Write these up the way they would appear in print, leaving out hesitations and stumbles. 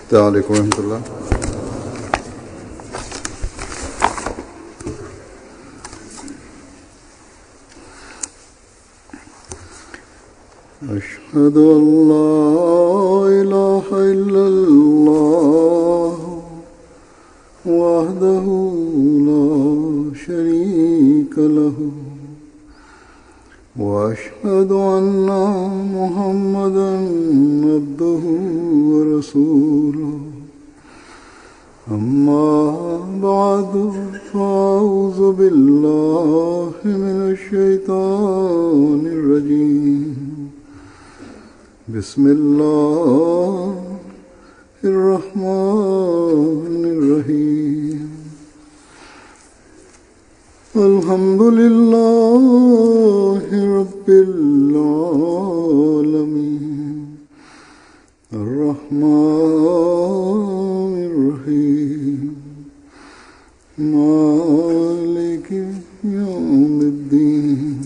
السلام عليكم ورحمة الله. أشهد أن لا إله إلا الله وحده لا شريك له وأشهد أن محمدا عبده ورسوله أما بعد فأعوذ بالله من الشيطان الرجيم بسم الله الرحمن الرحيم الحمد لله رب العالمين الرحمن الرحيم مالك يوم الدين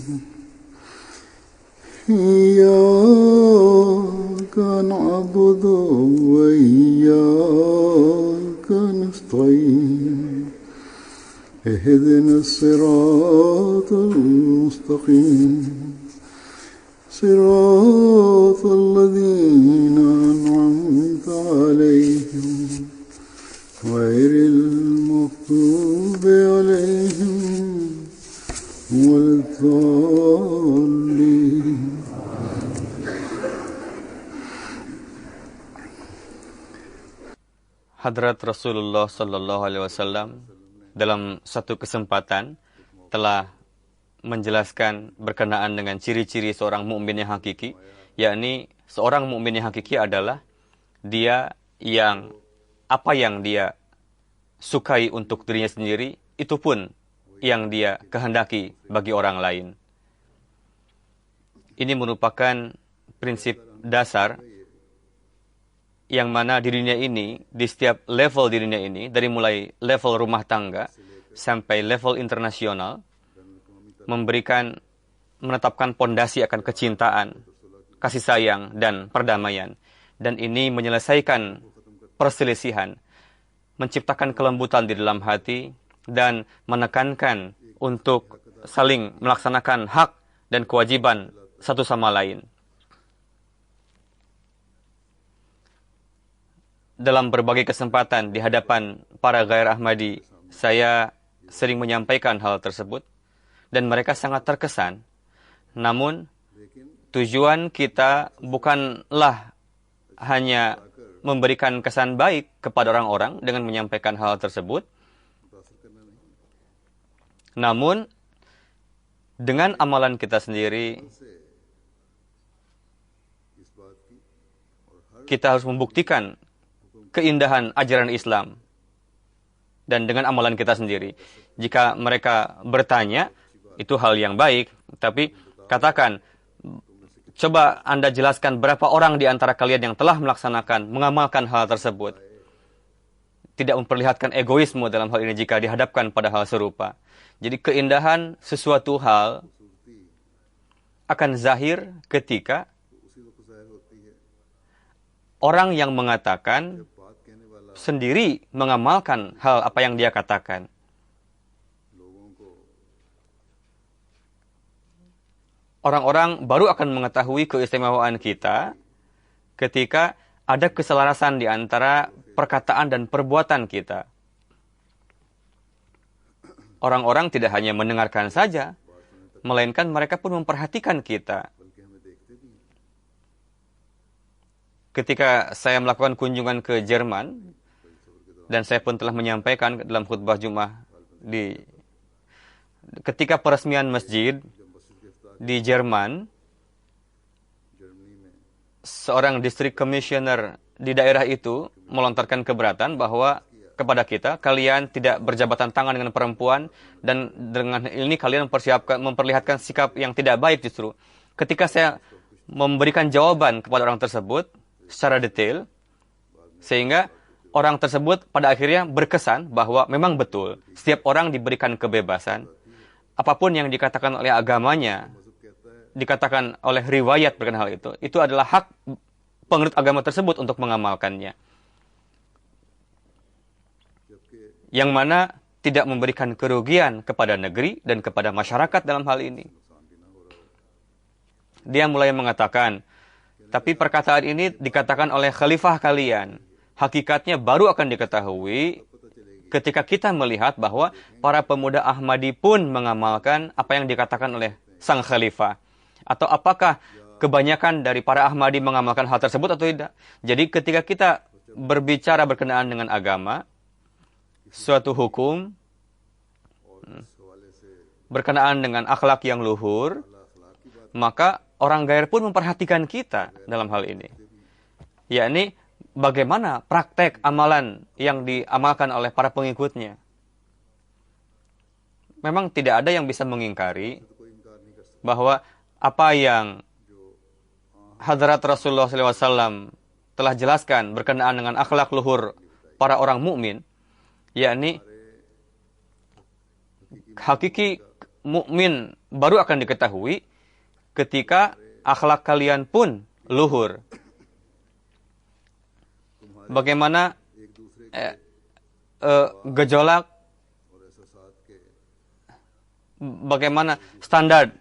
إياك نعبد وإياك نستعين اهدنا الصراط المستقيم صراط الذين أنعمت عليهم غير المغضوب عليهم ولا الضالين. Hadrat Rasulullah Sallallahu Alaihi Wasallam dalam satu kesempatan telah menjelaskan berkenaan dengan ciri-ciri seorang mukmin yang hakiki, yakni seorang mukmin yang hakiki adalah dia yang apa yang dia sukai untuk dirinya sendiri, itu pun yang dia kehendaki bagi orang lain. Ini merupakan prinsip dasar yang mana di dunia ini, di setiap level di dunia ini, dari mulai level rumah tangga sampai level internasional, menetapkan pondasi akan kecintaan, kasih sayang, dan perdamaian. Dan ini menyelesaikan perselisihan, menciptakan kelembutan di dalam hati, dan menekankan untuk saling melaksanakan hak dan kewajiban satu sama lain. Dalam berbagai kesempatan di hadapan para ghair Ahmadi, saya sering menyampaikan hal tersebut, dan mereka sangat terkesan. Namun, tujuan kita bukanlah hanya memberikan kesan baik kepada orang-orang dengan menyampaikan hal tersebut. Namun, dengan amalan kita sendiri, kita harus membuktikan keindahan ajaran Islam dan dengan amalan kita sendiri. Jika mereka bertanya, itu hal yang baik, tapi katakan, coba Anda jelaskan berapa orang di antara kalian yang telah melaksanakan, mengamalkan hal tersebut. Tidak memperlihatkan egoisme dalam hal ini jika dihadapkan pada hal serupa. Jadi keindahan sesuatu hal akan zahir ketika orang yang mengatakan sendiri mengamalkan hal apa yang dia katakan. Orang-orang baru akan mengetahui keistimewaan kita ketika ada keselarasan di antara perkataan dan perbuatan kita. Orang-orang tidak hanya mendengarkan saja, melainkan mereka pun memperhatikan kita. Ketika saya melakukan kunjungan ke Jerman, dan saya pun telah menyampaikan dalam khutbah Jumat ketika peresmian masjid di Jerman, seorang district commissioner di daerah itu melontarkan keberatan bahwa kepada kita, kalian tidak berjabatan tangan dengan perempuan, dan dengan ini kalian memperlihatkan sikap yang tidak baik justru. Ketika saya memberikan jawaban kepada orang tersebut secara detail, sehingga orang tersebut pada akhirnya berkesan bahwa memang betul, setiap orang diberikan kebebasan. Apapun yang dikatakan oleh agamanya, dikatakan oleh riwayat berkenaan hal itu adalah hak penganut agama tersebut untuk mengamalkannya. yang mana tidak memberikan kerugian kepada negeri dan kepada masyarakat dalam hal ini. Dia mulai mengatakan, tapi perkataan ini dikatakan oleh khalifah kalian. Hakikatnya baru akan diketahui ketika kita melihat bahwa para pemuda Ahmadi pun mengamalkan apa yang dikatakan oleh sang khalifah. Atau apakah kebanyakan dari para Ahmadi mengamalkan hal tersebut atau tidak. Jadi ketika kita berbicara berkenaan dengan agama, suatu hukum berkenaan dengan akhlak yang luhur, maka orang gair pun memperhatikan kita dalam hal ini. Yakni bagaimana praktek amalan yang diamalkan oleh para pengikutnya. Memang tidak ada yang bisa mengingkari bahwa apa yang Hadrat Rasulullah SAW telah jelaskan berkenaan dengan akhlak luhur para orang mukmin, yakni hakiki mukmin baru akan diketahui ketika akhlak kalian pun luhur. Bagaimana gejolak, bagaimana standar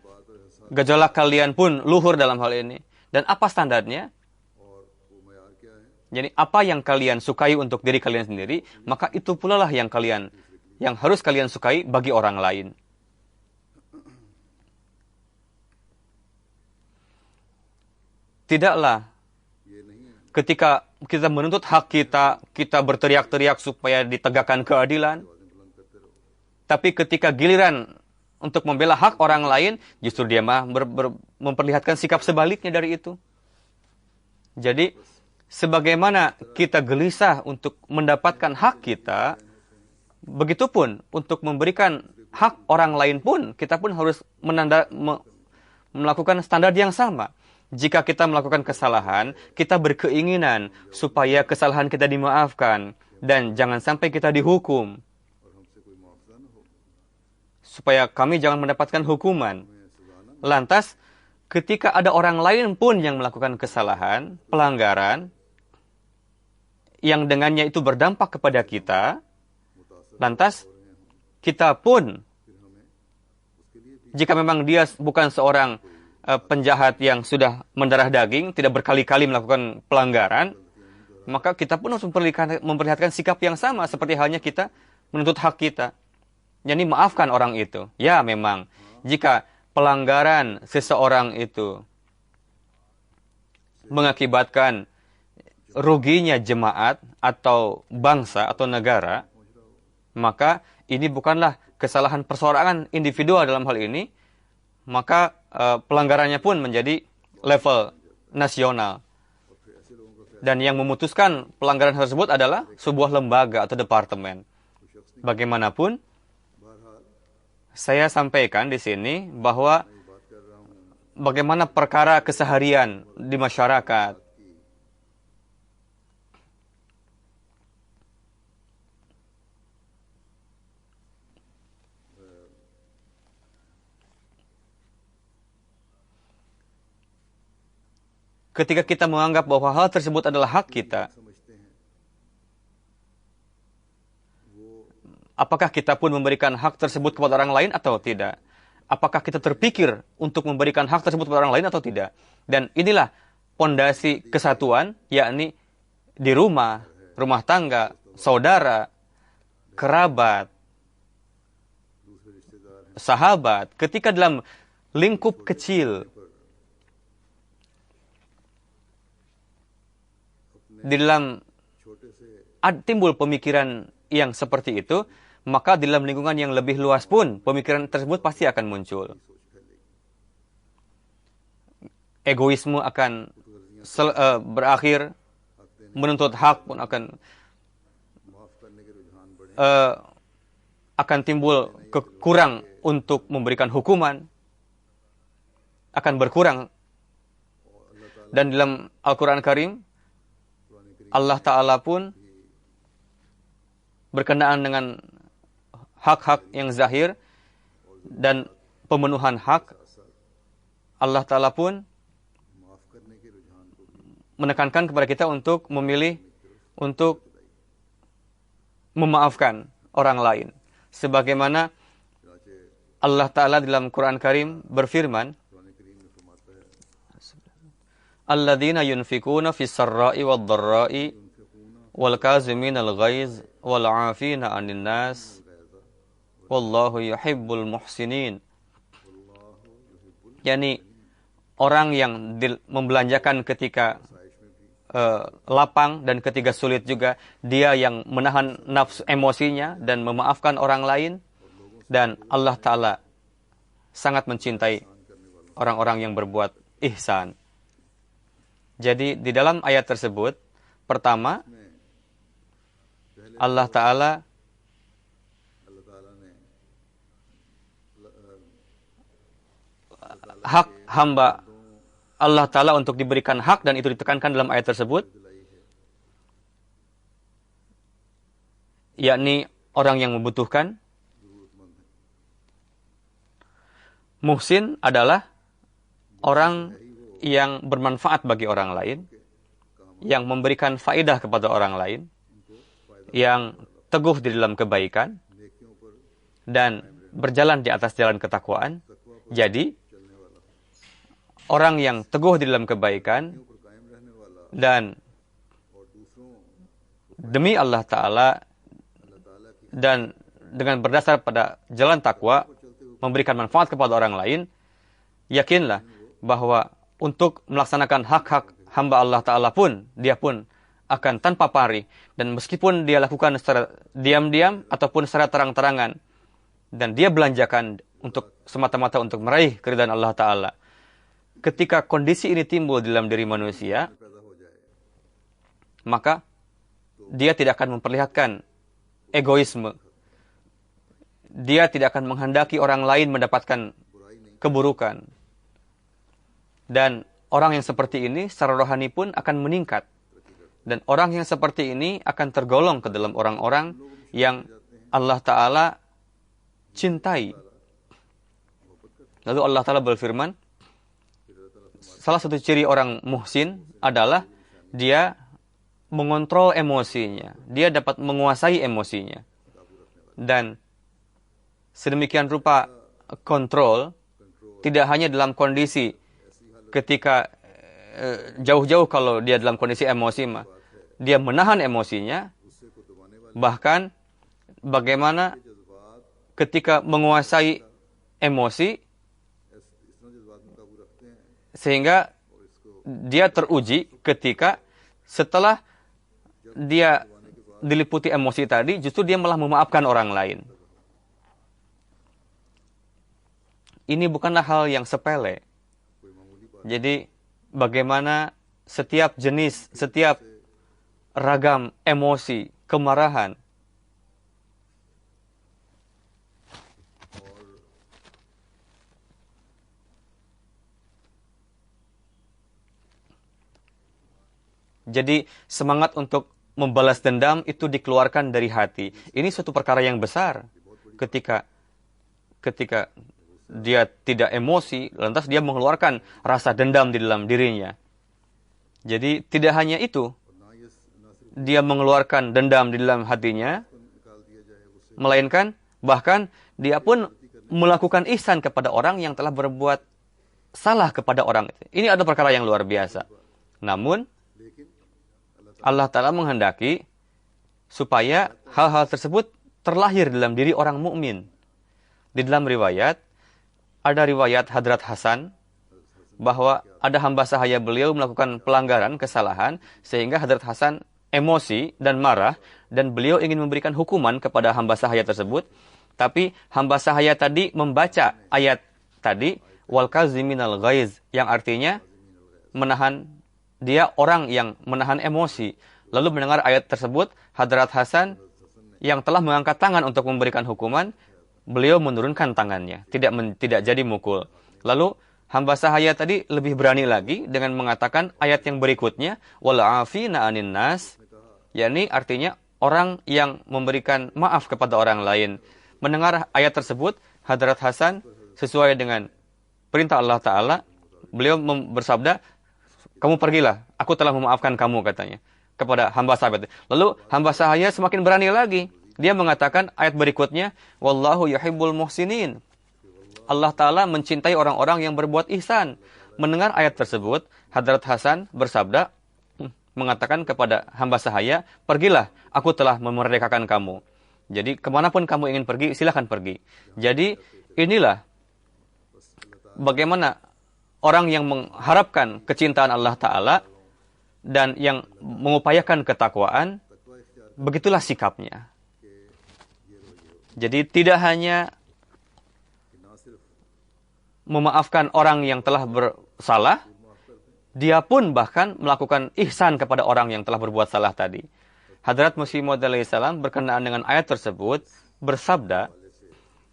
gejolak kalian pun luhur dalam hal ini. Dan apa standarnya? Jadi apa yang kalian sukai untuk diri kalian sendiri, maka itu pula lah yang harus kalian sukai bagi orang lain. Tidaklah ketika kita menuntut hak kita, kita berteriak-teriak supaya ditegakkan keadilan. Tapi ketika giliran untuk membela hak orang lain, justru dia memperlihatkan sikap sebaliknya dari itu. Jadi, sebagaimana kita gelisah untuk mendapatkan hak kita, begitupun untuk memberikan hak orang lain pun, kita pun harus melakukan standar yang sama. Jika kita melakukan kesalahan, kita berkeinginan supaya kesalahan kita dimaafkan, dan jangan sampai kita dihukum. Supaya kami jangan mendapatkan hukuman. Lantas, ketika ada orang lain pun yang melakukan kesalahan, pelanggaran, yang dengannya itu berdampak kepada kita, lantas kita pun, jika memang dia bukan seorang penjahat yang sudah mendarah daging, tidak berkali-kali melakukan pelanggaran, maka kita pun harus memperlihatkan sikap yang sama, seperti halnya kita menuntut hak kita. Jadi maafkan orang itu. Ya memang, jika pelanggaran seseorang itu mengakibatkan ruginya jemaat atau bangsa atau negara, maka ini bukanlah kesalahan perseorangan individual dalam hal ini, maka pelanggarannya pun menjadi level nasional. Dan yang memutuskan pelanggaran tersebut adalah sebuah lembaga atau departemen. Bagaimanapun, saya sampaikan di sini bahwa bagaimana perkara keseharian di masyarakat. Ketika kita menganggap bahwa hal tersebut adalah hak kita, apakah kita pun memberikan hak tersebut kepada orang lain atau tidak? Apakah kita terpikir untuk memberikan hak tersebut kepada orang lain atau tidak? Dan inilah pondasi kesatuan, yakni di rumah, rumah tangga, saudara, kerabat, sahabat. Ketika dalam lingkup kecil, di dalam timbul pemikiran yang seperti itu, maka di dalam lingkungan yang lebih luas pun pemikiran tersebut pasti akan muncul. Egoisme akan berakhir, menuntut hak pun akan timbul kurang untuk memberikan hukuman, akan berkurang. Dan dalam Al-Quran Karim, Allah Ta'ala pun berkenaan dengan hak-hak yang zahir dan pemenuhan hak, Allah Ta'ala pun menekankan kepada kita untuk memilih, untuk memaafkan orang lain. Sebagaimana Allah Ta'ala dalam Quran Karim berfirman, Alladzina yunfikuna fis sarra'i wad dharra'i wal kaziminal ghaiz wal 'afina 'anil nas wallahu yuhibbul muhsinin. Yani orang yang membelanjakan ketika lapang dan ketika sulit juga, dia yang menahan nafsu emosinya dan memaafkan orang lain, dan Allah Ta'ala sangat mencintai orang-orang yang berbuat ihsan. Jadi di dalam ayat tersebut, pertama, Allah Ta'ala hak hamba Allah Ta'ala untuk diberikan hak, dan itu ditekankan dalam ayat tersebut, yakni orang yang membutuhkan. Muhsin adalah orang yang bermanfaat bagi orang lain, yang memberikan faedah kepada orang lain, yang teguh di dalam kebaikan, dan berjalan di atas jalan ketakwaan. Jadi, orang yang teguh di dalam kebaikan dan demi Allah Ta'ala dan dengan berdasar pada jalan takwa, memberikan manfaat kepada orang lain, yakinlah bahwa untuk melaksanakan hak-hak hamba Allah Ta'ala pun, dia pun akan tanpa pari. Dan meskipun dia lakukan secara diam-diam ataupun secara terang-terangan, dan dia belanjakan untuk semata-mata untuk meraih keridhaan Allah Ta'ala, ketika kondisi ini timbul dalam diri manusia, maka dia tidak akan memperlihatkan egoisme. Dia tidak akan menghendaki orang lain mendapatkan keburukan. Dan orang yang seperti ini secara rohani pun akan meningkat. Dan orang yang seperti ini akan tergolong ke dalam orang-orang yang Allah Ta'ala cintai. Lalu Allah Ta'ala berfirman, salah satu ciri orang muhsin adalah dia mengontrol emosinya. Dia dapat menguasai emosinya. Dan sedemikian rupa kontrol tidak hanya dalam kondisi ketika jauh-jauh kalau dia dalam kondisi emosi, dia menahan emosinya. Bahkan bagaimana ketika menguasai emosi sehingga dia teruji ketika setelah dia diliputi emosi tadi, justru dia malah memaafkan orang lain. Ini bukanlah hal yang sepele. Jadi, bagaimana setiap jenis, setiap ragam emosi, kemarahan, jadi semangat untuk membalas dendam itu dikeluarkan dari hati. Ini suatu perkara yang besar. Ketika dia tidak emosi, lantas dia mengeluarkan rasa dendam di dalam dirinya. Jadi tidak hanya itu, dia mengeluarkan dendam di dalam hatinya, melainkan bahkan dia pun melakukan ihsan kepada orang yang telah berbuat salah kepada orang itu. Ini adalah perkara yang luar biasa. Namun Allah Ta'ala menghendaki supaya hal-hal tersebut terlahir dalam diri orang mukmin. Di dalam riwayat, ada riwayat Hadrat Hasan bahwa ada hamba sahaya beliau melakukan pelanggaran, kesalahan, sehingga Hadrat Hasan emosi dan marah, dan beliau ingin memberikan hukuman kepada hamba sahaya tersebut. Tapi hamba sahaya tadi membaca ayat tadi, wal kaziminal ghaiz, yang artinya menahan, dia orang yang menahan emosi. Lalu mendengar ayat tersebut, Hadrat Hasan yang telah mengangkat tangan untuk memberikan hukuman, beliau menurunkan tangannya, tidak jadi mukul. Lalu hamba sahaya tadi lebih berani lagi dengan mengatakan ayat yang berikutnya, wal 'afina 'anin nas, yakni artinya orang yang memberikan maaf kepada orang lain. Mendengar ayat tersebut, Hadrat Hasan sesuai dengan perintah Allah Ta'ala, beliau bersabda, kamu pergilah, aku telah memaafkan kamu, katanya kepada hamba sahabat. Lalu hamba sahaya semakin berani lagi. Dia mengatakan ayat berikutnya, Wallahu yuhibbul muhsinin. Allah Ta'ala mencintai orang-orang yang berbuat ihsan. Mendengar ayat tersebut, Hadrat Hasan bersabda, mengatakan kepada hamba sahaya, pergilah, aku telah memerdekakan kamu. Jadi kemanapun kamu ingin pergi, silahkan pergi. Jadi inilah bagaimana orang yang mengharapkan kecintaan Allah Ta'ala dan yang mengupayakan ketakwaan, begitulah sikapnya. Jadi tidak hanya memaafkan orang yang telah bersalah, dia pun bahkan melakukan ihsan kepada orang yang telah berbuat salah tadi. Hadrat Masih Maud alaihissalam berkenaan dengan ayat tersebut bersabda,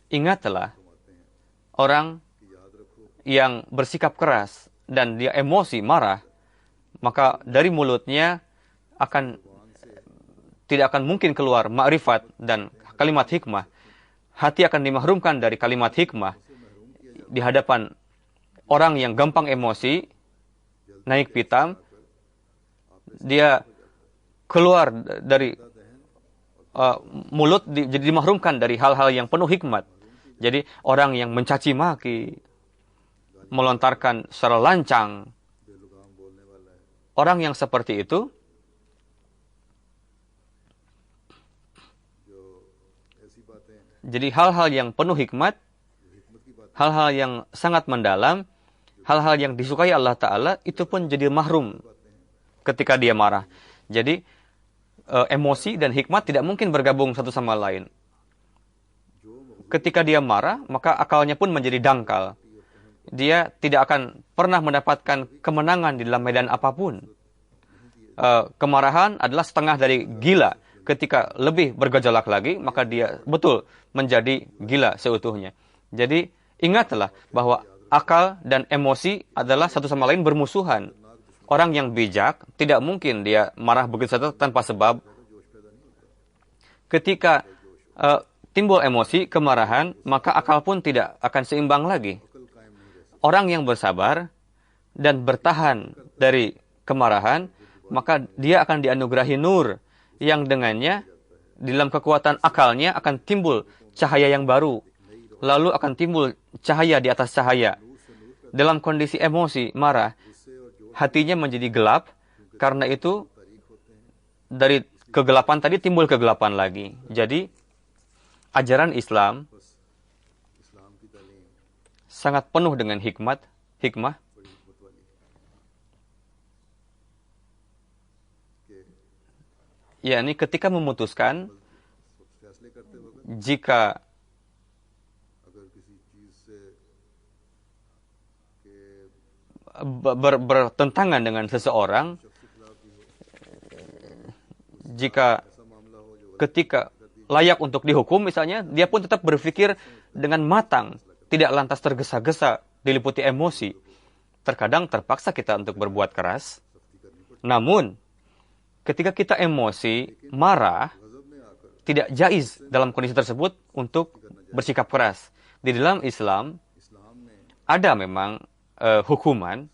ingatlah orang yang bersikap keras dan dia emosi, marah, maka dari mulutnya tidak akan mungkin keluar ma'rifat dan kalimat hikmah. Hati akan dimahrumkan dari kalimat hikmah di hadapan orang yang gampang emosi, naik pitam, dia keluar dari mulut jadi dimahrumkan dari hal-hal yang penuh hikmat. Jadi orang yang mencaci maki, melontarkan secara lancang, orang yang seperti itu jadi hal-hal yang penuh hikmat, hal-hal yang sangat mendalam, hal-hal yang disukai Allah Ta'ala, itu pun jadi mahrum ketika dia marah. Jadi emosi dan hikmat tidak mungkin bergabung satu sama lain. Ketika dia marah, maka akalnya pun menjadi dangkal. Dia tidak akan pernah mendapatkan kemenangan di dalam medan apapun. Kemarahan adalah setengah dari gila. Ketika lebih bergejolak lagi, maka dia betul menjadi gila seutuhnya. Jadi ingatlah bahwa akal dan emosi adalah satu sama lain bermusuhan. Orang yang bijak tidak mungkin dia marah begitu saja tanpa sebab. Ketika timbul emosi, kemarahan, maka akal pun tidak akan seimbang lagi. Orang yang bersabar dan bertahan dari kemarahan, maka dia akan dianugerahi nur yang dengannya di dalam kekuatan akalnya akan timbul cahaya yang baru. Lalu akan timbul cahaya di atas cahaya. Dalam kondisi emosi, marah, hatinya menjadi gelap. Karena itu, dari kegelapan tadi timbul kegelapan lagi. Jadi, ajaran Islam sangat penuh dengan hikmah. Yakni ketika memutuskan, jika bertentangan dengan seseorang, jika ketika layak untuk dihukum misalnya, dia pun tetap berpikir dengan matang, tidak lantas tergesa-gesa, diliputi emosi. Terkadang terpaksa kita untuk berbuat keras. Namun, ketika kita emosi, marah, tidak jaiz dalam kondisi tersebut untuk bersikap keras. Di dalam Islam, ada memang hukuman,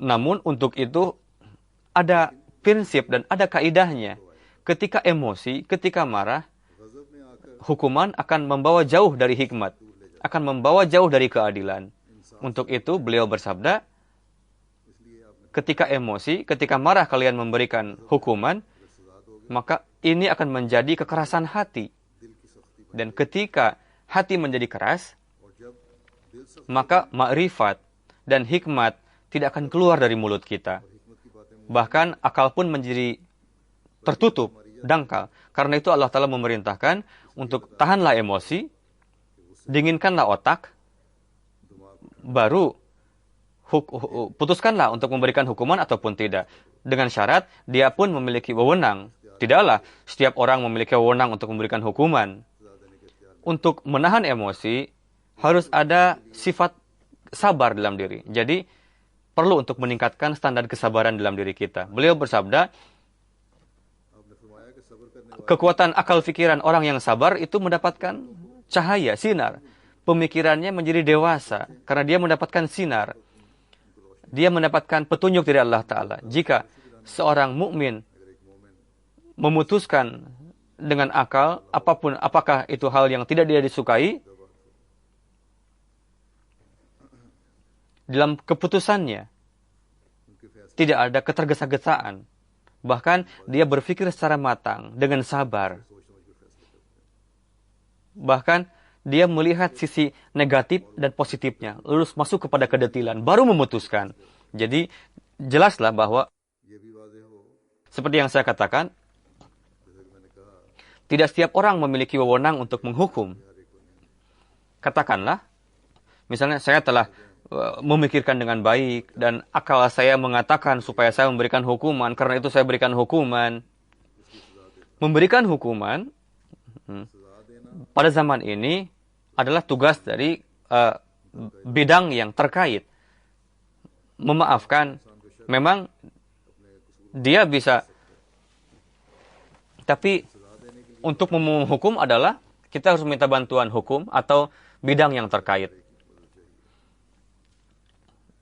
namun untuk itu ada prinsip dan ada kaidahnya. Ketika emosi, ketika marah, hukuman akan membawa jauh dari hikmat, akan membawa jauh dari keadilan. Untuk itu beliau bersabda, ketika emosi, ketika marah kalian memberikan hukuman, maka ini akan menjadi kekerasan hati. Dan ketika hati menjadi keras, maka ma'rifat dan hikmat tidak akan keluar dari mulut kita. Bahkan akal pun menjadi tertutup, dangkal. Karena itu Allah Ta'ala memerintahkan untuk tahanlah emosi, dinginkanlah otak, baru putuskanlah untuk memberikan hukuman ataupun tidak. Dengan syarat, dia pun memiliki wewenang. Tidaklah setiap orang memiliki wewenang untuk memberikan hukuman. Untuk menahan emosi, harus ada sifat sabar dalam diri. Jadi, perlu untuk meningkatkan standar kesabaran dalam diri kita. Beliau bersabda, kekuatan akal pikiran orang yang sabar itu mendapatkan cahaya, sinar. Pemikirannya menjadi dewasa, karena dia mendapatkan sinar. Dia mendapatkan petunjuk dari Allah Ta'ala. Jika seorang mukmin memutuskan dengan akal, apakah itu hal yang tidak dia disukai, dalam keputusannya tidak ada ketergesa-gesaan. Bahkan dia berpikir secara matang, dengan sabar. Bahkan dia melihat sisi negatif dan positifnya, lalu masuk kepada kedetilan, baru memutuskan. Jadi jelaslah bahwa seperti yang saya katakan, tidak setiap orang memiliki wewenang untuk menghukum. Katakanlah, misalnya saya telah memikirkan dengan baik dan akal saya mengatakan supaya saya memberikan hukuman, karena itu saya berikan hukuman. Memberikan hukuman pada zaman ini adalah tugas dari bidang yang terkait. Memaafkan, memang dia bisa, tapi untuk menghukum adalah kita harus minta bantuan hukum atau bidang yang terkait.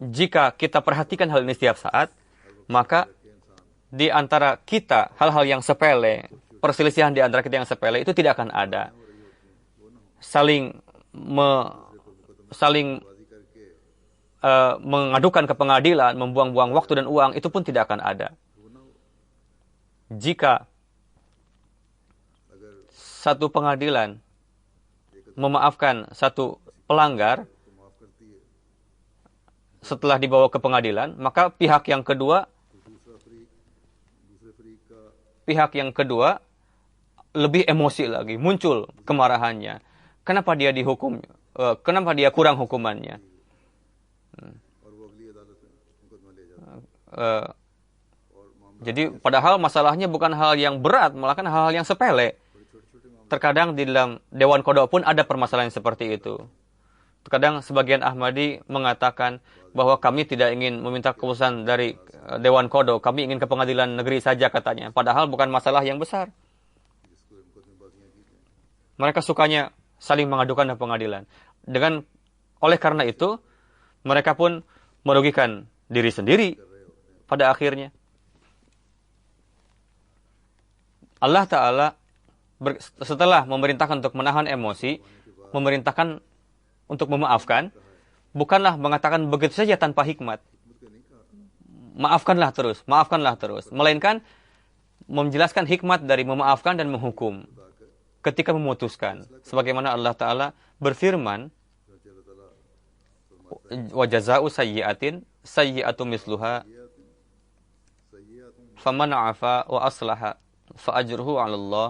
Jika kita perhatikan hal ini setiap saat, maka di antara kita hal-hal yang sepele, perselisihan di antara kita yang sepele itu tidak akan ada. Mengadukan ke pengadilan, membuang-buang waktu dan uang, itu pun tidak akan ada. Jika satu pengadilan memaafkan satu pelanggar setelah dibawa ke pengadilan, maka pihak yang kedua lebih emosi lagi, muncul kemarahannya. Kenapa dia dihukum? Kenapa dia kurang hukumannya? Jadi padahal masalahnya bukan hal yang berat, malah hal-hal yang sepele. Terkadang di dalam Dewan Qadha pun ada permasalahan seperti itu. Terkadang sebagian Ahmadi mengatakan bahwa kami tidak ingin meminta keputusan dari Dewan Qadha, kami ingin ke pengadilan negeri saja katanya. Padahal bukan masalah yang besar. Mereka sukanya saling mengadukan ke pengadilan. Oleh karena itu, mereka pun merugikan diri sendiri pada akhirnya. Allah Ta'ala setelah memerintahkan untuk menahan emosi, memerintahkan untuk memaafkan, bukanlah mengatakan begitu saja tanpa hikmat. Maafkanlah terus. Melainkan menjelaskan hikmat dari memaafkan dan menghukum ketika memutuskan. Sebagaimana Allah Ta'ala berfirman, وَجَزَاءُ سَيِّئَةٍ سَيِّئَةٌ مِثْلُهَا فَمَنْ عَفَا وَأَصْلَحَ فَأَجْرُهُ عَلَى اللَّهِ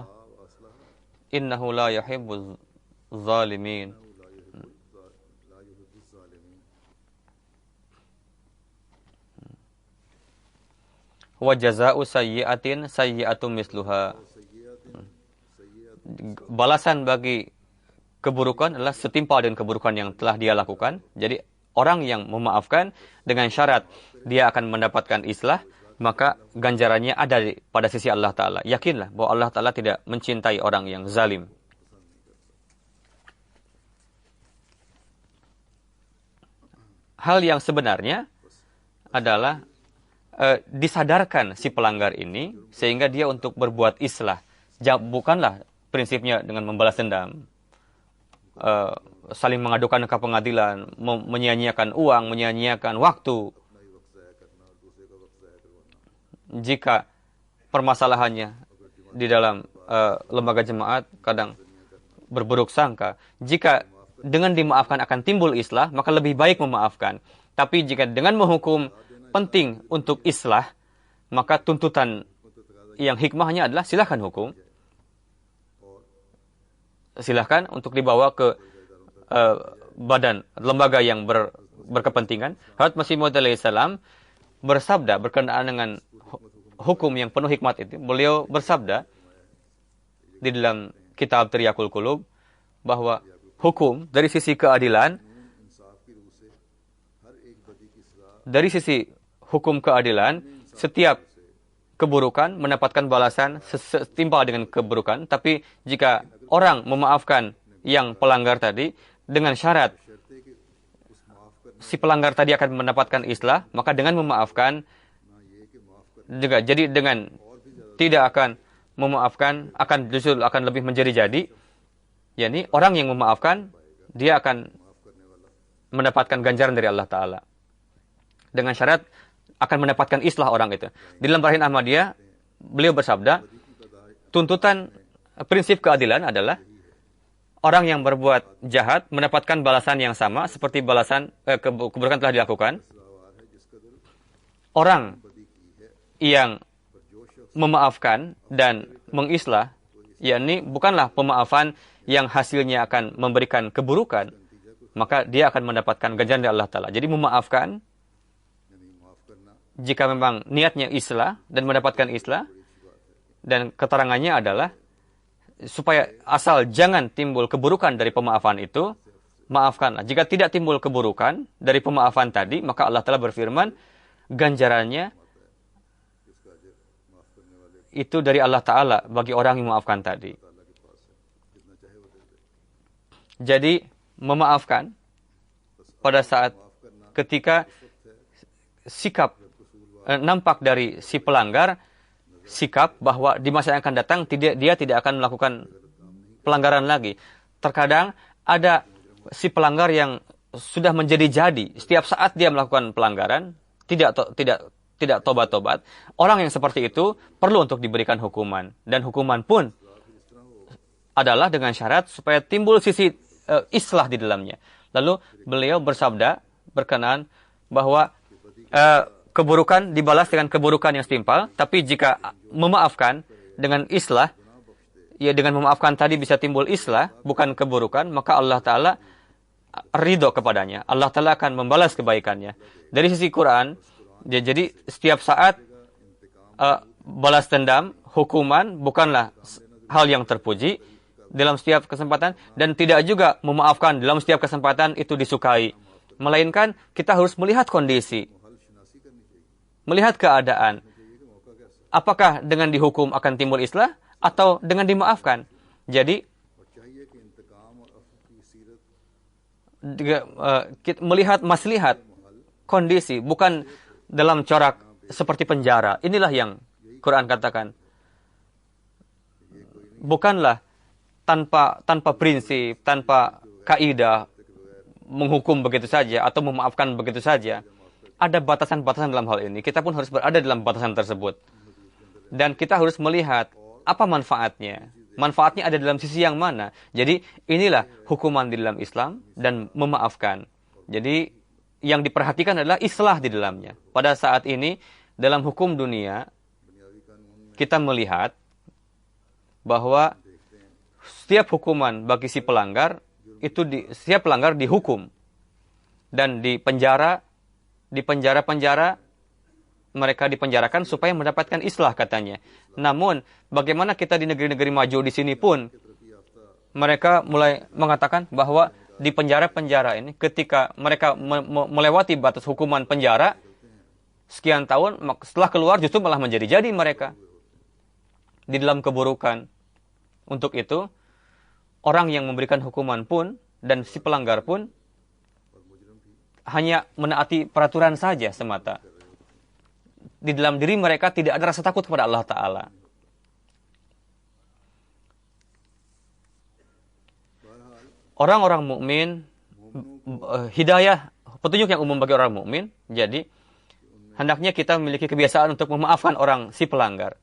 إِنَّهُ لَا يُحِبُّ الظَّالِمِينَ. وَجَزَاءُ سَيِّئَةٍ سَيِّئَةٌ مِثْلُهَا. Balasan bagi keburukan adalah setimpal dengan keburukan yang telah dia lakukan. Jadi orang yang memaafkan dengan syarat dia akan mendapatkan islah, maka ganjarannya ada pada sisi Allah Ta'ala. Yakinlah bahwa Allah Ta'ala tidak mencintai orang yang zalim. Hal yang sebenarnya adalah disadarkan si pelanggar ini sehingga dia untuk berbuat islah. Bukanlah prinsipnya dengan membalas dendam, saling mengadukan ke pengadilan, menyia-nyiakan uang, menyia-nyiakan waktu. Jika permasalahannya di dalam lembaga jemaat kadang berburuk sangka, jika dengan dimaafkan akan timbul islah, maka lebih baik memaafkan. Tapi jika dengan menghukum penting untuk islah, maka tuntutan yang hikmahnya adalah silahkan hukum. Silahkan untuk dibawa ke badan, lembaga yang berkepentingan. Hadrat Masih Maud alaihissalam bersabda berkenaan dengan hukum yang penuh hikmat itu. Beliau bersabda di dalam kitab Tiryakul Qulub bahwa hukum dari sisi keadilan, dari sisi hukum keadilan, setiap keburukan mendapatkan balasan setimpal dengan keburukan. Tapi jika orang memaafkan yang pelanggar tadi dengan syarat si pelanggar tadi akan mendapatkan islah, maka dengan memaafkan juga jadi dengan tidak akan memaafkan justru akan lebih menjadi-jadi, yakni orang yang memaafkan dia akan mendapatkan ganjaran dari Allah Ta'ala. Dengan syarat akan mendapatkan islah orang itu. Di dalam Barahin Ahmadiyah, beliau bersabda, tuntutan prinsip keadilan adalah orang yang berbuat jahat mendapatkan balasan yang sama seperti balasan keburukan telah dilakukan. Orang yang memaafkan dan mengislah, yakni bukanlah pemaafan yang hasilnya akan memberikan keburukan, maka dia akan mendapatkan ganjaran dari Allah Ta'ala. Jadi memaafkan jika memang niatnya islah dan mendapatkan islah, dan keterangannya adalah supaya asal jangan timbul keburukan dari pemaafan itu, maafkanlah. Jika tidak timbul keburukan dari pemaafan tadi, maka Allah Ta'ala berfirman, ganjarannya itu dari Allah Ta'ala bagi orang yang memaafkan tadi. Jadi, memaafkan pada saat ketika sikap nampak dari si pelanggar, sikap bahwa di masa yang akan datang dia tidak akan melakukan pelanggaran lagi. Terkadang ada si pelanggar yang sudah menjadi-jadi, setiap saat dia melakukan pelanggaran, tidak tobat-tobat. Orang yang seperti itu perlu untuk diberikan hukuman, dan hukuman pun adalah dengan syarat supaya timbul sisi islah di dalamnya. Lalu beliau bersabda berkenaan bahwa keburukan dibalas dengan keburukan yang setimpal, tapi jika memaafkan dengan islah, ya dengan memaafkan tadi bisa timbul islah, bukan keburukan, maka Allah Ta'ala ridho kepadanya. Allah Ta'ala akan membalas kebaikannya. Dari sisi Quran, jadi setiap saat balas dendam, hukuman bukanlah hal yang terpuji dalam setiap kesempatan, dan tidak juga memaafkan dalam setiap kesempatan itu disukai. Melainkan kita harus melihat kondisi, melihat keadaan. Apakah dengan dihukum akan timbul islah atau dengan dimaafkan? Jadi melihat maslihat kondisi, bukan dalam corak seperti penjara. Inilah yang Quran katakan. Bukanlah tanpa prinsip, tanpa kaidah menghukum begitu saja atau memaafkan begitu saja. Ada batasan-batasan dalam hal ini. Kita pun harus berada dalam batasan tersebut. Dan kita harus melihat apa manfaatnya. Manfaatnya ada dalam sisi yang mana. Jadi inilah hukuman di dalam Islam dan memaafkan. Jadi yang diperhatikan adalah islah di dalamnya. Pada saat ini dalam hukum dunia kita melihat bahwa setiap hukuman bagi si pelanggar itu setiap pelanggar dihukum dan dipenjara mereka dipenjarakan supaya mendapatkan islah katanya. Namun bagaimana kita di negeri-negeri maju di sini pun mereka mulai mengatakan bahwa di penjara-penjara ini ketika mereka melewati batas hukuman penjara sekian tahun, setelah keluar justru malah menjadi-jadi mereka di dalam keburukan. Untuk itu orang yang memberikan hukuman pun dan si pelanggar pun hanya menaati peraturan saja semata. Di dalam diri mereka tidak ada rasa takut kepada Allah Ta'ala. Orang-orang mukmin, hidayah, petunjuk yang umum bagi orang mukmin. Jadi hendaknya kita memiliki kebiasaan untuk memaafkan orang si pelanggar.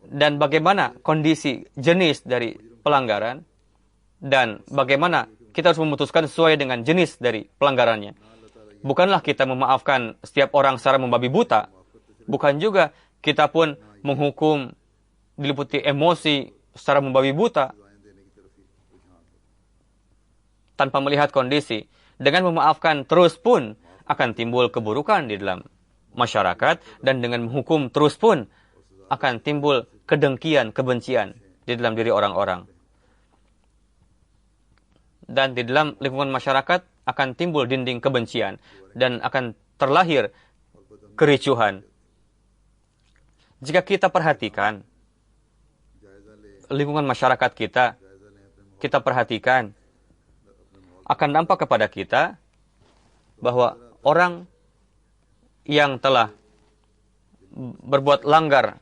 Dan bagaimana kondisi jenis dari pelanggaran dan bagaimana kita harus memutuskan sesuai dengan jenis dari pelanggarannya. Bukanlah kita memaafkan setiap orang secara membabi buta. Bukan juga kita pun menghukum diliputi emosi secara membabi buta tanpa melihat kondisi. Dengan memaafkan terus pun akan timbul keburukan di dalam masyarakat, dan dengan menghukum terus pun akan timbul kedengkian, kebencian di dalam diri orang-orang. Dan di dalam lingkungan masyarakat akan timbul dinding kebencian dan akan terlahir kericuhan. Jika kita perhatikan lingkungan masyarakat kita perhatikan, akan nampak kepada kita bahwa orang yang telah berbuat langgar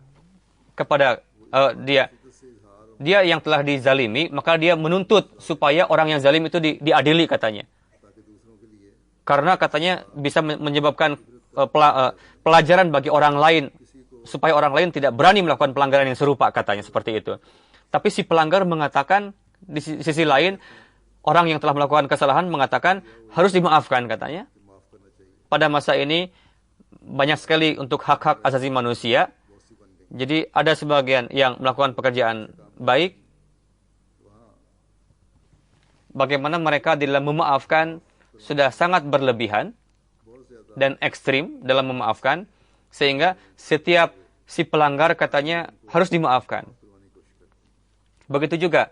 kepada dia yang telah dizalimi, maka dia menuntut supaya orang yang zalim itu diadili katanya. Karena katanya bisa menyebabkan pelajaran bagi orang lain, supaya orang lain tidak berani melakukan pelanggaran yang serupa katanya, seperti itu. Tapi si pelanggar mengatakan, di sisi lain, orang yang telah melakukan kesalahan mengatakan harus dimaafkan katanya. Pada masa ini banyak sekali untuk hak-hak asasi manusia. Jadi ada sebagian yang melakukan pekerjaan baik. Bagaimana mereka di dalam memaafkan sudah sangat berlebihan dan ekstrim dalam memaafkan, sehingga setiap si pelanggar katanya harus dimaafkan. Begitu juga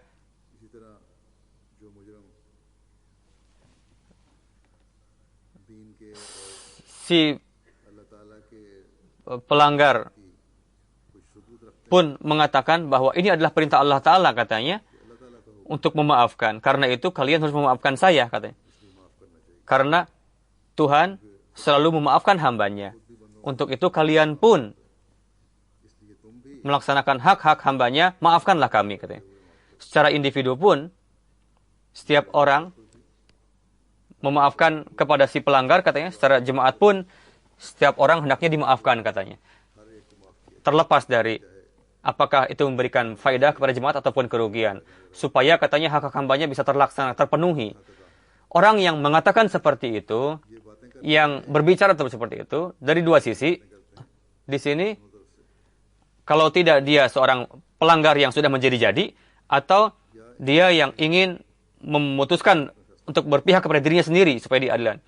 si pelanggar pun mengatakan bahwa ini adalah perintah Allah Ta'ala katanya untuk memaafkan. Karena itu kalian harus memaafkan saya katanya. Karena Tuhan selalu memaafkan hambanya. Untuk itu kalian pun melaksanakan hak-hak hambanya, maafkanlah kami katanya. Secara individu pun, setiap orang memaafkan kepada si pelanggar katanya. Secara jemaat pun, setiap orang hendaknya dimaafkan katanya. Terlepas dari apakah itu memberikan faedah kepada jemaat ataupun kerugian. Supaya katanya hak-hak hambanya bisa terlaksana, terpenuhi. Orang yang mengatakan seperti itu, yang berbicara seperti itu, dari dua sisi, di sini, kalau tidak dia seorang pelanggar yang sudah menjadi-jadi, atau dia yang ingin memutuskan untuk berpihak kepada dirinya sendiri supaya diadilan.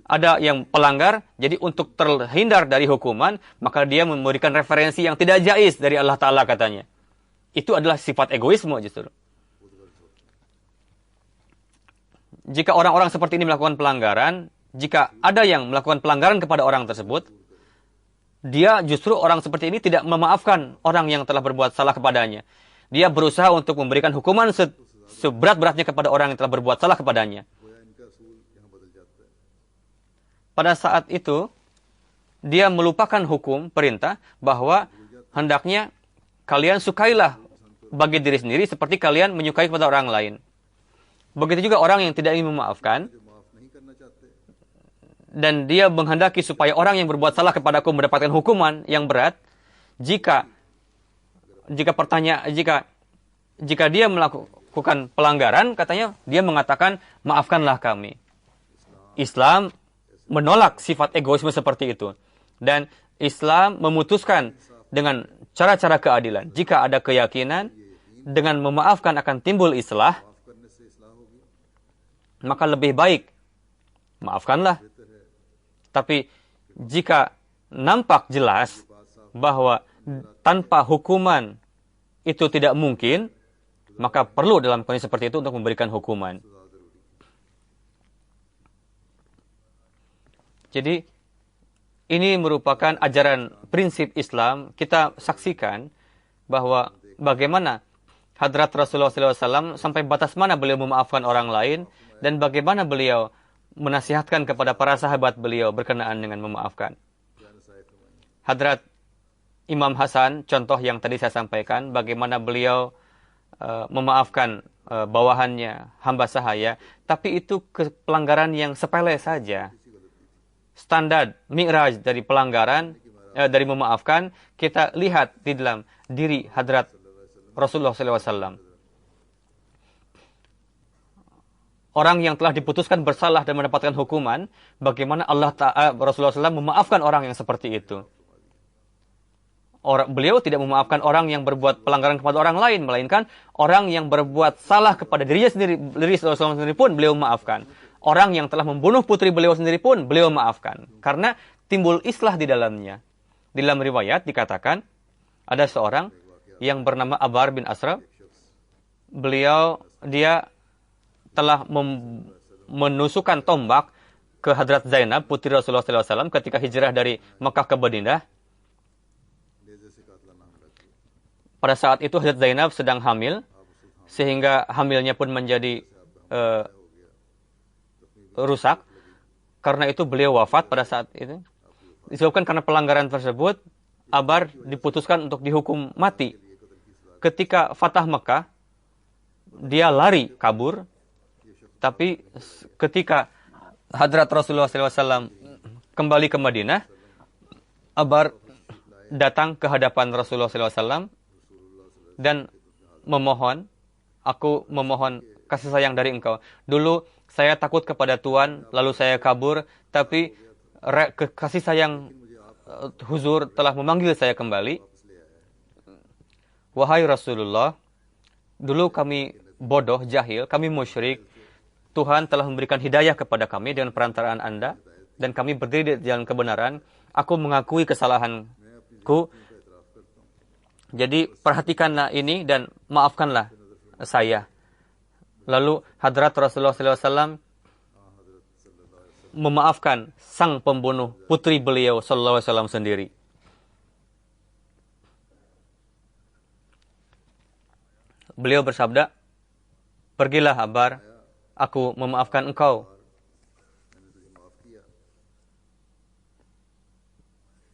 Ada yang pelanggar, jadi untuk terhindar dari hukuman, maka dia memberikan referensi yang tidak jais dari Allah Ta'ala katanya. Itu adalah sifat egoisme justru. Jika orang-orang seperti ini melakukan pelanggaran, jika ada yang melakukan pelanggaran kepada orang tersebut, dia justru orang seperti ini tidak memaafkan orang yang telah berbuat salah kepadanya. Dia berusaha untuk memberikan hukuman seberat-beratnya kepada orang yang telah berbuat salah kepadanya. Pada saat itu, dia melupakan hukum perintah bahwa hendaknya kalian sukailah bagi diri sendiri seperti kalian menyukai kepada orang lain. Begitu juga orang yang tidak ingin memaafkan, dan dia menghendaki supaya orang yang berbuat salah kepadaku mendapatkan hukuman yang berat, jika dia melakukan pelanggaran, katanya dia mengatakan maafkanlah kami. Islam menolak sifat egoisme seperti itu, dan Islam memutuskan dengan cara-cara keadilan. Jika ada keyakinan dengan memaafkan akan timbul islah, maka lebih baik maafkanlah. Tapi jika nampak jelas bahwa tanpa hukuman itu tidak mungkin, maka perlu dalam kondisi seperti itu untuk memberikan hukuman. Jadi, ini merupakan ajaran prinsip Islam. Kita saksikan bahwa bagaimana Hadrat Rasulullah SAW sampai batas mana beliau memaafkan orang lain, dan bagaimana beliau menasihatkan kepada para sahabat beliau berkenaan dengan memaafkan. Hadrat Imam Hasan, contoh yang tadi saya sampaikan, bagaimana beliau memaafkan bawahannya, hamba sahaya, tapi itu pelanggaran yang sepele saja. Standar mi'raj dari pelanggaran, dari memaafkan, kita lihat di dalam diri Hadrat Rasulullah SAW. Orang yang telah diputuskan bersalah dan mendapatkan hukuman, bagaimana Rasulullah SAW memaafkan orang yang seperti itu. Beliau tidak memaafkan orang yang berbuat pelanggaran kepada orang lain, melainkan orang yang berbuat salah kepada dirinya sendiri, diri Rasulullah sendiri pun beliau memaafkan. Orang yang telah membunuh putri beliau sendiri pun beliau maafkan. Karena timbul islah di dalamnya. Di dalam riwayat dikatakan, ada seorang yang bernama Abar bin Asrab. Dia telah menusukkan tombak ke Hadrat Zainab, putri Rasulullah SAW, ketika hijrah dari Mekah ke Madinah. Pada saat itu Hadrat Zainab sedang hamil, sehingga hamilnya pun menjadi rusak. Karena itu beliau wafat pada saat itu. Disebabkan karena pelanggaran tersebut, Abar diputuskan untuk dihukum mati. ketika Fatah Mekah, dia lari kabur. Tapi ketika Hadrat Rasulullah SAW kembali ke Madinah, Abar datang ke hadapan Rasulullah SAW dan memohon, aku memohon kasih sayang dari engkau. Dulu saya takut kepada Tuhan, lalu saya kabur, tapi kasih sayang Huzur telah memanggil saya kembali. Wahai Rasulullah, dulu kami bodoh, jahil, kami musyrik. Tuhan telah memberikan hidayah kepada kami dengan perantaraan Anda, dan kami berdiri di jalan kebenaran. Aku mengakui kesalahanku. Jadi perhatikanlah ini dan maafkanlah saya. Lalu Hadrat Rasulullah SAW memaafkan sang pembunuh putri beliau SAW sendiri. Beliau bersabda, pergilah Abar, aku memaafkan engkau.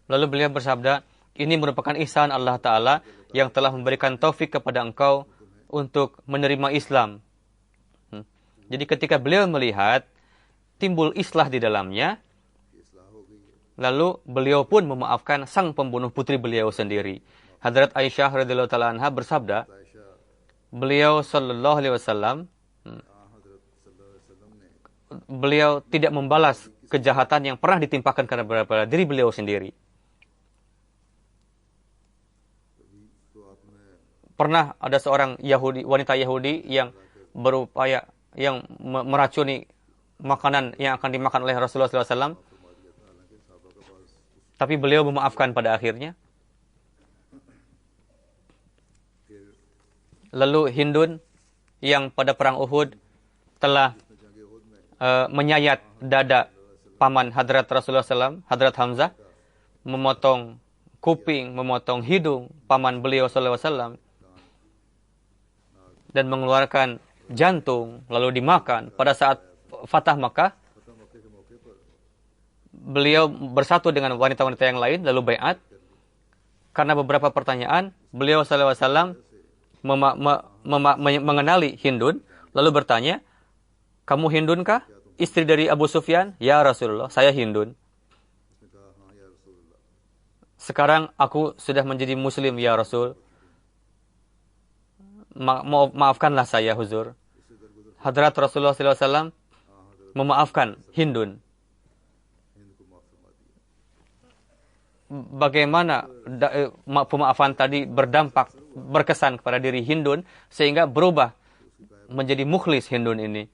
Lalu beliau bersabda, ini merupakan ihsan Allah Ta'ala yang telah memberikan taufik kepada engkau untuk menerima Islam. Jadi ketika beliau melihat timbul islah di dalamnya, lalu beliau pun memaafkan sang pembunuh putri beliau sendiri. Hadrat Aisyah radhiyallahu ta'ala anha bersabda, beliau sallallahu alaihi wasallam, beliau tidak membalas kejahatan yang pernah ditimpakan kepada diri beliau sendiri. Pernah ada seorang Yahudi, wanita Yahudi yang berupaya yang meracuni makanan yang akan dimakan oleh Rasulullah SAW. Tapi beliau memaafkan pada akhirnya. Lalu Hindun yang pada perang Uhud telah menyayat dada paman Hadrat Rasulullah SAW, Hadrat Hamzah, memotong kuping, memotong hidung paman beliau SAW, dan mengeluarkan jantung, lalu dimakan. Pada saat Fatah Makkah, beliau bersatu dengan wanita-wanita yang lain, lalu baiat. Karena beberapa pertanyaan, beliau SAW mengenali Hindun, lalu bertanya, kamu Hindun kah? Istri dari Abu Sufyan? Ya Rasulullah, saya Hindun. Sekarang aku sudah menjadi Muslim, ya Rasul. Maafkanlah saya, Huzur. Hadrat Rasulullah SAW memaafkan Hindun. Bagaimana pemaafan tadi berdampak, berkesan kepada diri Hindun, sehingga berubah menjadi mukhlis Hindun ini.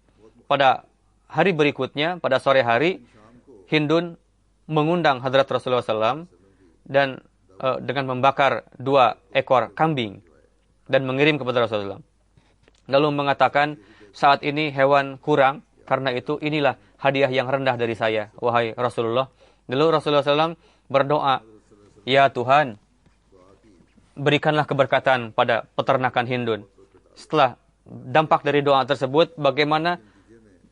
Pada hari berikutnya, pada sore hari, Hindun mengundang Hadrat Rasulullah SAW dan dengan membakar 2 ekor kambing dan mengirim kepada Rasulullah. Lalu mengatakan, saat ini hewan kurang, karena itu inilah hadiah yang rendah dari saya, wahai Rasulullah. Lalu Rasulullah SAW berdoa, ya Tuhan, berikanlah keberkatan pada peternakan Hindun. Setelah dampak dari doa tersebut, bagaimana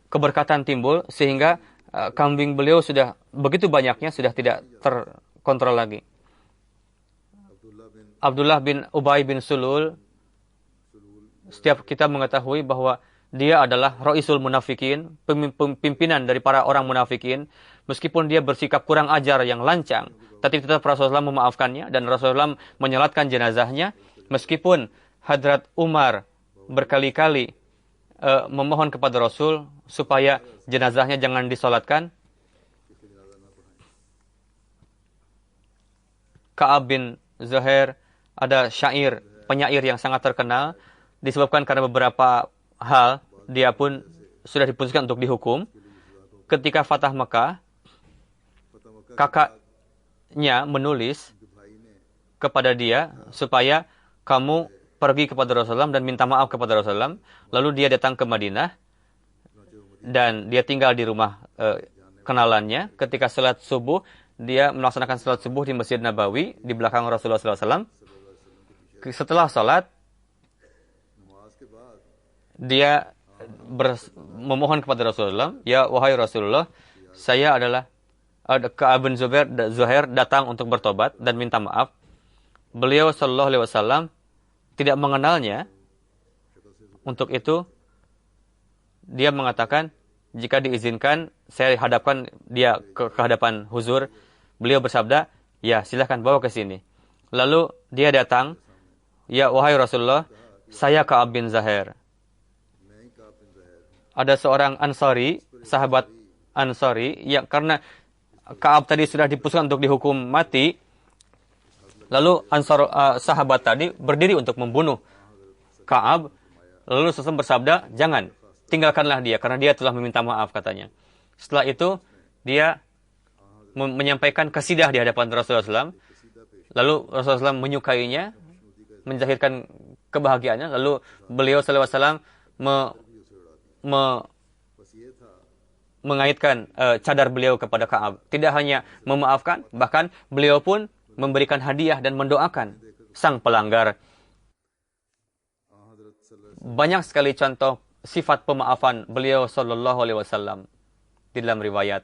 keberkatan timbul, sehingga kambing beliau sudah begitu banyaknya, sudah tidak terkontrol lagi. Abdullah bin Ubay bin Sulul, setiap kita mengetahui bahwa dia adalah Ra'isul Munafikin, pimpinan dari para orang munafikin. Meskipun dia bersikap kurang ajar yang lancang, tapi tetap Rasulullah memaafkannya dan Rasulullah menyolatkan jenazahnya. Meskipun Hadrat Umar berkali-kali memohon kepada Rasul supaya jenazahnya jangan disolatkan. Ka'ab bin Zuhair, ada syair, penyair yang sangat terkenal, disebabkan karena beberapa hal, dia pun sudah diputuskan untuk dihukum. Ketika Fatah Mekah, kakaknya menulis kepada dia supaya kamu pergi kepada Rasulullah dan minta maaf kepada Rasulullah. Lalu dia datang ke Madinah dan dia tinggal di rumah kenalannya. Ketika salat subuh, dia melaksanakan salat subuh di Masjid Nabawi di belakang Rasulullah SAW. Setelah salat, dia memohon kepada Rasulullah, ya wahai Rasulullah, saya adalah Ka'ab bin Zuhair datang untuk bertobat dan minta maaf. Beliau sallallahu alaihi wasallam tidak mengenalnya. Untuk itu, dia mengatakan, jika diizinkan, saya hadapkan dia ke hadapan huzur. Beliau bersabda, ya silahkan bawa ke sini. Lalu dia datang, ya wahai Rasulullah, saya Ka'ab bin Zahir. Ada seorang Ansari, sahabat Ansari, yang karena Ka'ab tadi sudah diputuskan untuk dihukum mati, lalu sahabat tadi berdiri untuk membunuh Ka'ab. Lalu Rasulullah bersabda, jangan, tinggalkanlah dia, karena dia telah meminta maaf, katanya. Setelah itu, dia menyampaikan kasidah di hadapan Rasulullah SAW. Lalu Rasulullah SAW menyukainya, menzahirkan kebahagiaannya. Lalu beliau SAW mengaitkan cadar beliau kepada Ka'ab. Tidak hanya memaafkan, bahkan beliau pun memberikan hadiah dan mendoakan sang pelanggar. Banyak sekali contoh sifat pemaafan beliau sallallahu alaihi wasallam di dalam riwayat.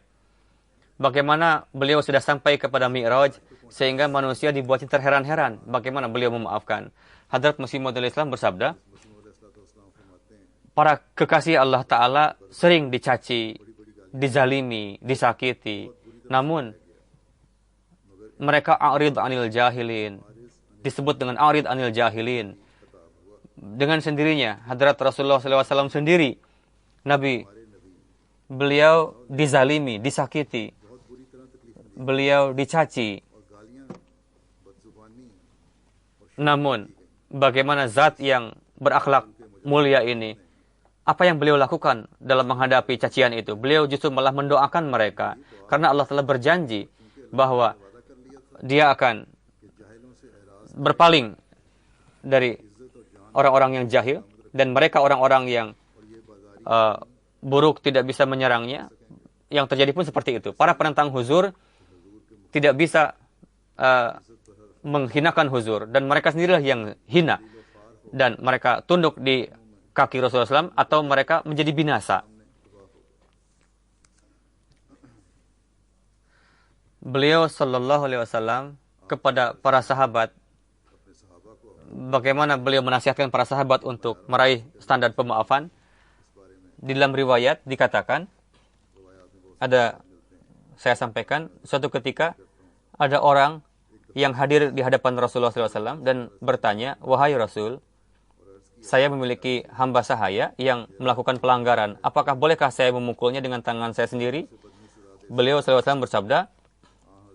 Bagaimana beliau sudah sampai kepada Mi'raj sehingga manusia dibuatnya terheran-heran bagaimana beliau memaafkan. Hadrat Masih Maud Islam bersabda, para kekasih Allah Ta'ala sering dicaci, dizalimi, disakiti. Namun mereka a'rid anil jahilin, disebut dengan a'rid anil jahilin. Dengan sendirinya, Hadrat Rasulullah SAW sendiri, Nabi, beliau dizalimi, disakiti, beliau dicaci. Namun, bagaimana zat yang berakhlak mulia ini, apa yang beliau lakukan dalam menghadapi cacian itu? Beliau justru malah mendoakan mereka, karena Allah telah berjanji bahwa dia akan berpaling dari orang-orang yang jahil, dan mereka orang-orang yang buruk tidak bisa menyerangnya. Yang terjadi pun seperti itu. Para penentang huzur tidak bisa menghinakan huzur, dan mereka sendirilah yang hina, dan mereka tunduk di kaki Rasulullah SAW, atau mereka menjadi binasa. Beliau sallallahu alaihi wasallam kepada para sahabat, bagaimana beliau menasihatkan para sahabat untuk meraih standar pemaafan. Di dalam riwayat dikatakan, saya sampaikan, suatu ketika ada orang yang hadir di hadapan Rasulullah SAW dan bertanya, wahai Rasul, saya memiliki hamba sahaya yang melakukan pelanggaran. Apakah bolehkah saya memukulnya dengan tangan saya sendiri? Beliau SAW bersabda,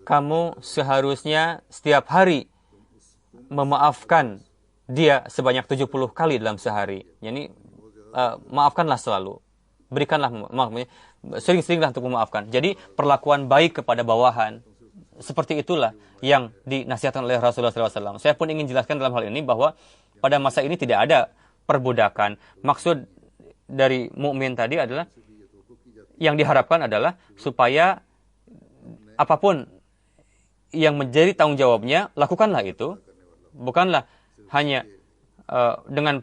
kamu seharusnya setiap hari memaafkan dia sebanyak 70 kali dalam sehari. Yani maafkanlah selalu. Berikanlah maaf. Sering-seringlah untuk memaafkan. Jadi perlakuan baik kepada bawahan. Seperti itulah yang dinasihatkan oleh Rasulullah SAW. Saya pun ingin jelaskan dalam hal ini bahwa pada masa ini tidak ada perbudakan. Maksud dari mukmin tadi adalah, yang diharapkan adalah supaya apapun yang menjadi tanggung jawabnya, lakukanlah itu. Bukanlah hanya dengan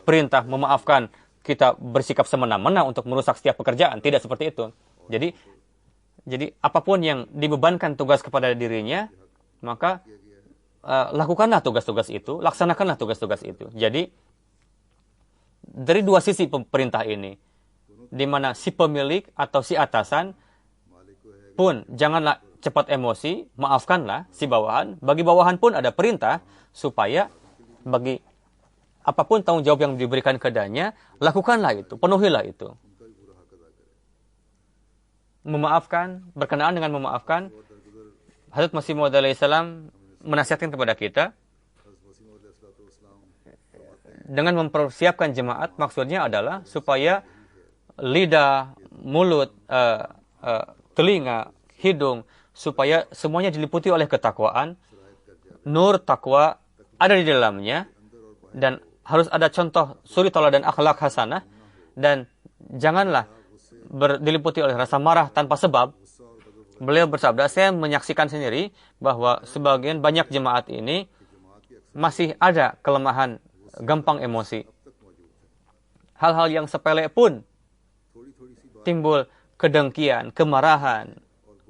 perintah memaafkan kita bersikap semena-mena untuk merusak setiap pekerjaan. Tidak seperti itu. Jadi apapun yang dibebankan tugas kepada dirinya, maka lakukanlah tugas-tugas itu, laksanakanlah tugas-tugas itu. Jadi dari dua sisi perintah ini, di mana si pemilik atau si atasan pun janganlah cepat emosi, maafkanlah si bawahan. Bagi bawahan pun ada perintah supaya bagi apapun tanggung jawab yang diberikan kepadanya, lakukanlah itu, penuhilah itu. Memaafkan, berkenaan dengan memaafkan, Hazrat Masih Maud alaihissalam menasihatkan kepada kita dengan mempersiapkan jemaat. Maksudnya adalah supaya lidah, mulut, telinga, hidung, supaya semuanya diliputi oleh ketakwaan. Nur takwa ada di dalamnya, dan harus ada contoh suri tauladan akhlak hasanah, dan janganlah diliputi oleh rasa marah tanpa sebab. Beliau bersabda, saya menyaksikan sendiri bahwa sebagian banyak jemaat ini masih ada kelemahan, gampang emosi. Hal-hal yang sepele pun timbul kedengkian, kemarahan,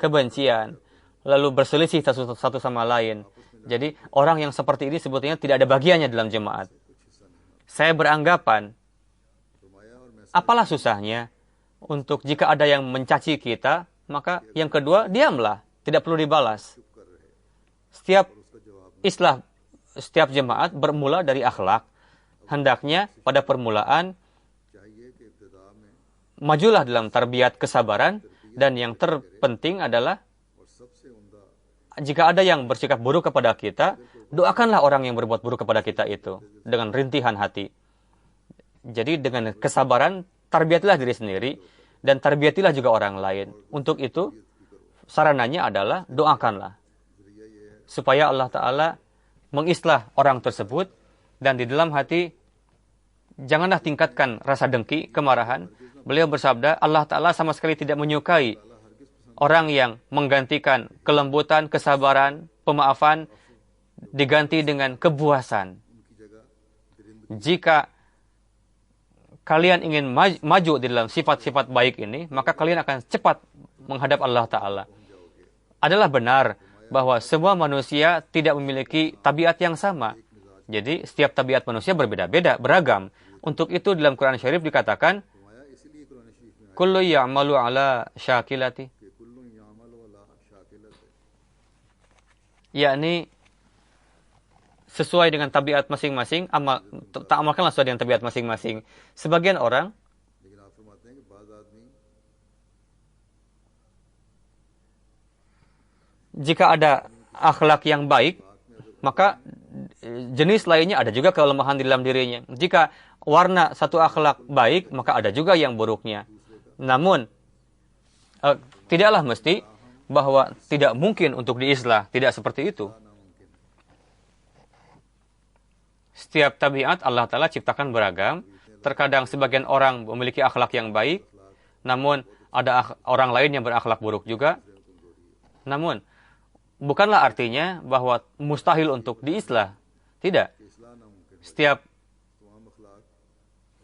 kebencian, lalu berselisih satu sama lain. Jadi orang yang seperti ini sebetulnya tidak ada bagiannya dalam jemaat. Saya beranggapan, apalah susahnya untuk jika ada yang mencaci kita, maka yang kedua, diamlah. Tidak perlu dibalas. Setiap jemaat bermula dari akhlak. Hendaknya pada permulaan, majulah dalam tarbiyat kesabaran. Dan yang terpenting adalah, jika ada yang bersikap buruk kepada kita, doakanlah orang yang berbuat buruk kepada kita itu dengan rintihan hati. Jadi dengan kesabaran, tarbiyatilah diri sendiri dan tarbiyatilah juga orang lain. Untuk itu, sarananya adalah doakanlah supaya Allah Ta'ala mengislah orang tersebut, dan di dalam hati janganlah tingkatkan rasa dengki, kemarahan. Beliau bersabda, Allah Ta'ala sama sekali tidak menyukai orang yang menggantikan kelembutan, kesabaran, pemaafan diganti dengan kebuasan. Jika kalian ingin maju di dalam sifat-sifat baik ini, maka kalian akan cepat menghadap Allah Ta'ala. Adalah benar bahwa semua manusia tidak memiliki tabiat yang sama. Jadi setiap tabiat manusia berbeda-beda, beragam. Untuk itu dalam Quran Syarif dikatakan, kullu ya'malu ala syakilati. Yakni sesuai dengan tabiat masing-masing, amalkanlah sesuai dengan tabiat masing-masing. Sebagian orang jika ada akhlak yang baik, maka jenis lainnya ada juga kelemahan di dalam dirinya. Jika warna satu akhlak baik, maka ada juga yang buruknya. Namun, tidaklah mesti bahwa tidak mungkin untuk diislah. Tidak seperti itu. Setiap tabiat Allah Ta'ala ciptakan beragam. Terkadang sebagian orang memiliki akhlak yang baik, namun ada orang lain yang berakhlak buruk juga. Namun, bukanlah artinya bahwa mustahil untuk diislah. Tidak.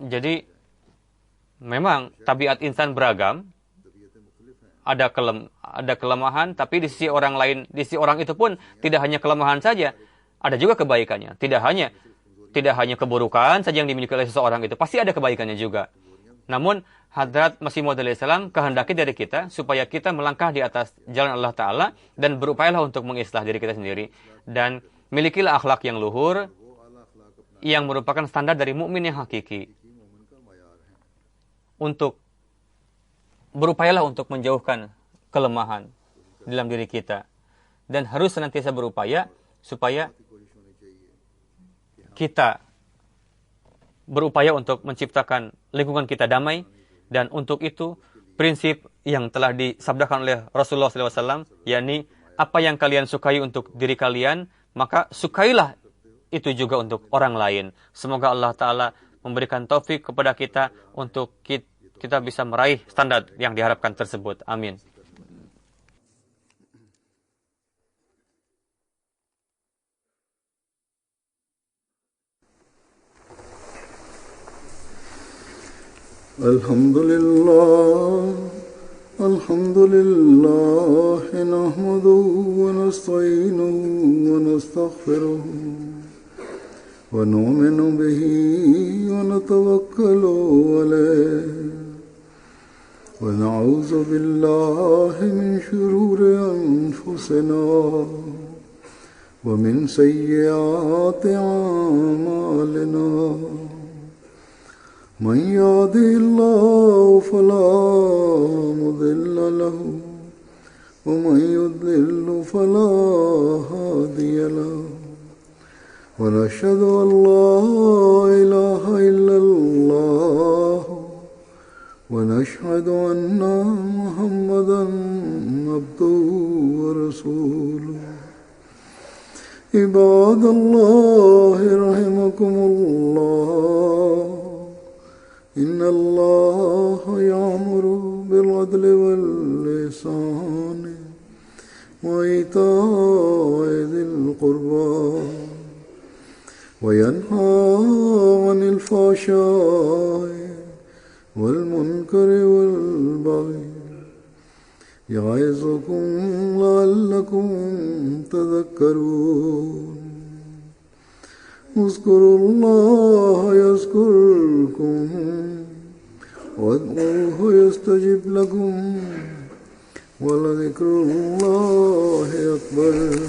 Jadi, memang tabiat insan beragam. Ada kelemahan, tapi di sisi orang lain, di sisi orang itu pun tidak hanya kelemahan saja, ada juga kebaikannya. Tidak hanya keburukan saja yang dimiliki oleh seseorang itu, pasti ada kebaikannya juga. Namun Hadrat Masih Maud alaihi salam kehendaki dari kita supaya kita melangkah di atas jalan Allah Ta'ala dan berupayalah untuk mengislah diri kita sendiri, dan milikilah akhlak yang luhur yang merupakan standar dari mukmin yang hakiki. Berupayalah untuk menjauhkan kelemahan dalam diri kita. Dan harus senantiasa berupaya supaya kita berupaya untuk menciptakan lingkungan kita damai. Dan untuk itu, prinsip yang telah disabdakan oleh Rasulullah SAW, yakni apa yang kalian sukai untuk diri kalian, maka sukailah itu juga untuk orang lain. Semoga Allah Ta'ala memberikan taufik kepada kita untuk kita bisa meraih standar yang diharapkan tersebut. Amin. Alhamdulillah, nahmaduhu wa nasta'inuhu wa nastaghfiruhu wa nu'minu bihi wa natawakkalu alayhi. ونعوذ بالله من شرور أنفسنا ومن سيئات أعمالنا. من يهده الله فلا مضل له ومن يضلل فلا هادي له. ونشهد أن لا إله إلا الله ونشهد أن محمدا عبده ورسوله. عباد الله رحمكم الله، إن الله يأمر بالعدل والإحسان وإيتاء ذي القربى وينهى عن الفحشاء والمنكر والبغي يعظكم لعلكم تذكرون اذكروا الله يذكركم وادعوه يستجب لكم ولذكر الله أكبر